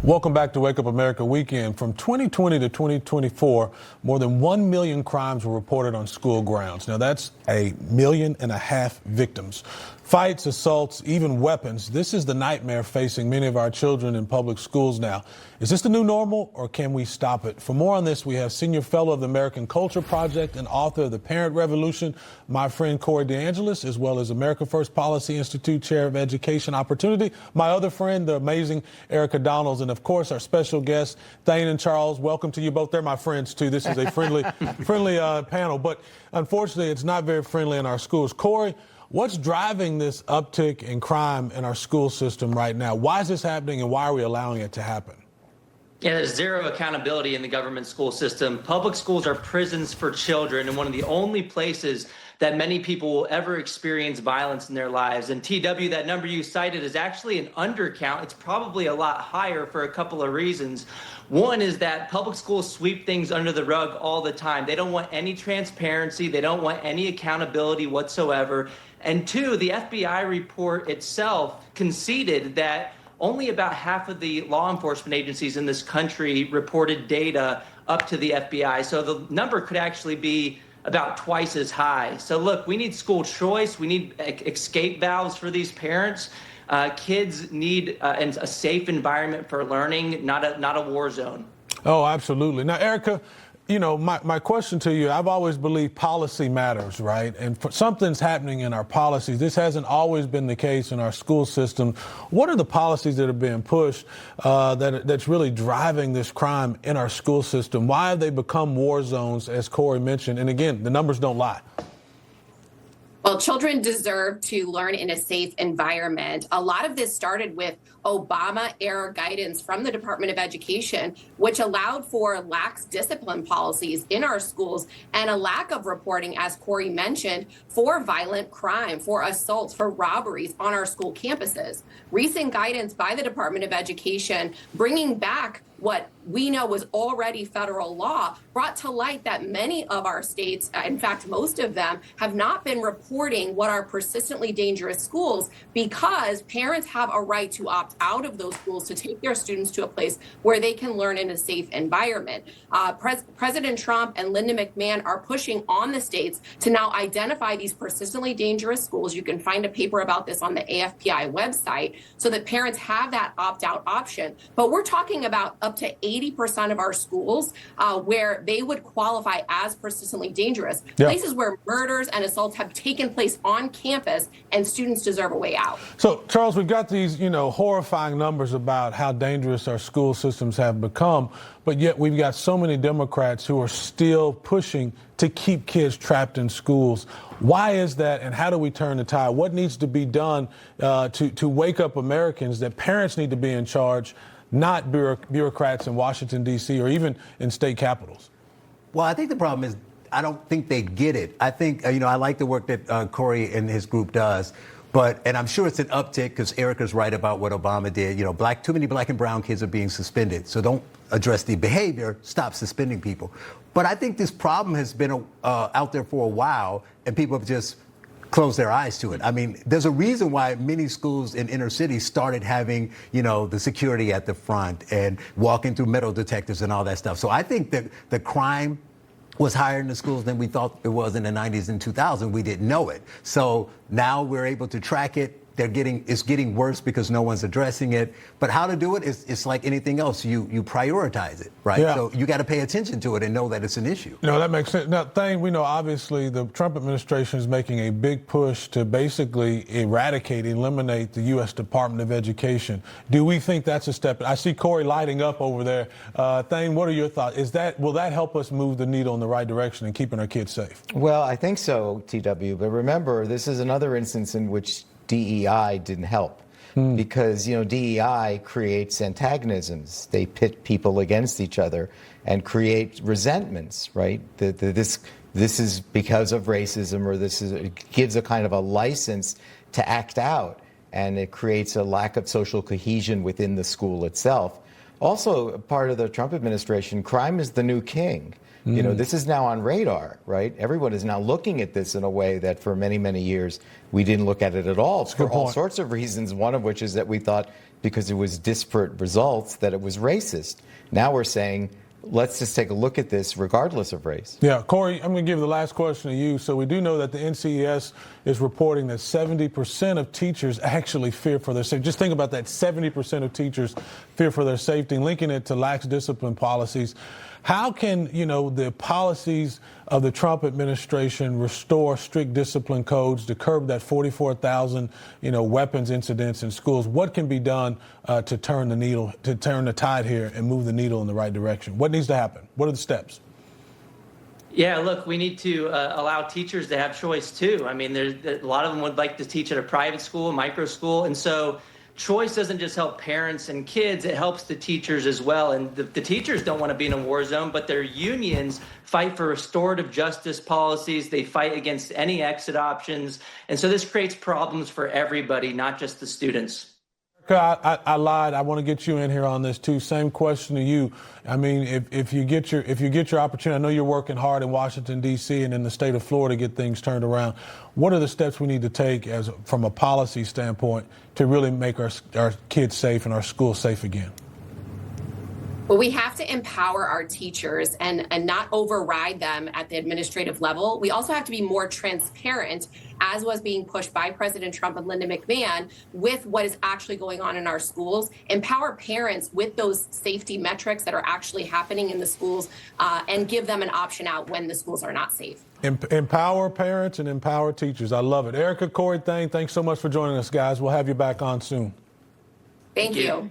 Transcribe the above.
Welcome back to Wake Up America Weekend. From 2020 to 2024, more than 1 million crimes were reported on school grounds. Now, that's 1.5 million victims. Fights, assaults, even weapons. This is the nightmare facing many of our children in public schools now. Is this the new normal, or can we stop it? For more on this, we have Senior Fellow of the American Culture Project and author of The Parent Revolution, my friend Corey DeAngelis, as well as America First Policy Institute Chair of Education Opportunity, my other friend, the amazing Erika, and of course, our special guests, Thane and Charles. Welcome to you both. They're my friends, too. This is a friendly panel, but unfortunately, it's not very friendly in our schools. Corey, what's driving this uptick in crime in our school system right now? Why is this happening, and why are we allowing it to happen? Yeah, there's zero accountability in the government school system. Public schools are prisons for children and one of the only places that many people will ever experience violence in their lives. And TW, that number you cited is actually an undercount. It's probably a lot higher for a couple of reasons. One is that public schools sweep things under the rug all the time. They don't want any transparency. They don't want any accountability whatsoever. And two, the FBI report itself conceded that only about half of the law enforcement agencies in this country reported data up to the FBI. So the number could actually be about twice as high. So look, we need school choice. We need escape valves for these parents. Kids need a safe environment for learning, not a war zone. Oh, absolutely. Now, Erika, you know, my question to you, I've always believed policy matters, right? And something's happening in our policies. This hasn't always been the case in our school system. What are the policies that are being pushed that's really driving this crime in our school system? Why have they become war zones, as Corey mentioned? And again, the numbers don't lie. Well, children deserve to learn in a safe environment. A lot of this started with Obama-era guidance from the Department of Education, which allowed for lax discipline policies in our schools and a lack of reporting, as Corey mentioned, for violent crime, for assaults, for robberies on our school campuses. Recent guidance by the Department of Education bringing back what we know was already federal law brought to light that many of our states, in fact, most of them, have not been reporting what are persistently dangerous schools because parents have a right to opt out of those schools to take their students to a place where they can learn in a safe environment. President Trump and Linda McMahon are pushing on the states to now identify these persistently dangerous schools. You can find a paper about this on the AFPI website so that parents have that opt-out option. But we're talking about up to 80% of our schools where they would qualify as persistently dangerous, places where murders and assaults have taken place on campus, and students deserve a way out. So, Charles, we've got these, horrifying numbers about how dangerous our school systems have become, but yet we've got so many Democrats who are still pushing to keep kids trapped in schools. Why is that, and how do we turn the tide? What needs to be done to wake up Americans that parents need to be in charge, not bureaucrats in Washington, D.C., or even in state capitals? Well, I think the problem is I don't think they get it. I think, I like the work that Corey and his group does, and I'm sure it's an uptick because Erika's right about what Obama did. Too many black and brown kids are being suspended. So don't address the behavior, stop suspending people. But I think this problem has been out there for a while, and people have just close their eyes to it. I mean, there's a reason why many schools in inner cities started having, the security at the front and walking through metal detectors and all that stuff. So I think that the crime was higher in the schools than we thought it was in the 90s and 2000. We didn't know it. So now we're able to track it. It's getting worse because no one's addressing it. But how to do it is it's like anything else. You prioritize it, right? Yeah. So you got to pay attention to it and know that it's an issue. No, that makes sense. Now, Thane, we know obviously the Trump administration is making a big push to basically eliminate the U.S. Department of Education. Do we think that's a step? I see Corey lighting up over there. Thane, what are your thoughts? Will that help us move the needle in the right direction and keeping our kids safe? Well, I think so, TW. But remember, this is another instance in which DEI didn't help because, DEI creates antagonisms. They pit people against each other and create resentments, right? This is because of racism, or it gives a kind of a license to act out, and it creates a lack of social cohesion within the school itself. Also, part of the Trump administration, crime is the new king. This is now on radar, right? Everyone is now looking at this in a way that for many, many years we didn't look at it at all for all sorts of reasons, one of which is that we thought because it was disparate results that it was racist. Now we're saying, let's just take a look at this regardless of race. Yeah, Corey, I'm going to give the last question to you. So we do know that the NCES is reporting that 70% of teachers actually fear for their safety. Just think about that, 70% of teachers fear for their safety, linking it to lax discipline policies. How can, the policies of the Trump administration restore strict discipline codes to curb that 44,000, weapons incidents in schools? What can be done to turn the tide here and move the needle in the right direction? What needs to happen? What are the steps? Yeah, look, we need to allow teachers to have choice too. I mean, a lot of them would like to teach at a private school, micro school, and so choice doesn't just help parents and kids, it helps the teachers as well. And the teachers don't want to be in a war zone, but their unions fight for restorative justice policies. They fight against any exit options. And so this creates problems for everybody, not just the students. I lied. I want to get you in here on this too. Same question to you. I mean, if you get your opportunity, I know you're working hard in Washington, D.C. and in the state of Florida to get things turned around. What are the steps we need to take from a policy standpoint to really make our kids safe and our schools safe again? Well, we have to empower our teachers and not override them at the administrative level. We also have to be more transparent, as was being pushed by President Trump and Linda McMahon, with what is actually going on in our schools. Empower parents with those safety metrics that are actually happening in the schools, and give them an option out when the schools are not safe. Empower parents and empower teachers. I love it. Erika, Corey, thanks so much for joining us, guys. We'll have you back on soon. Thank you.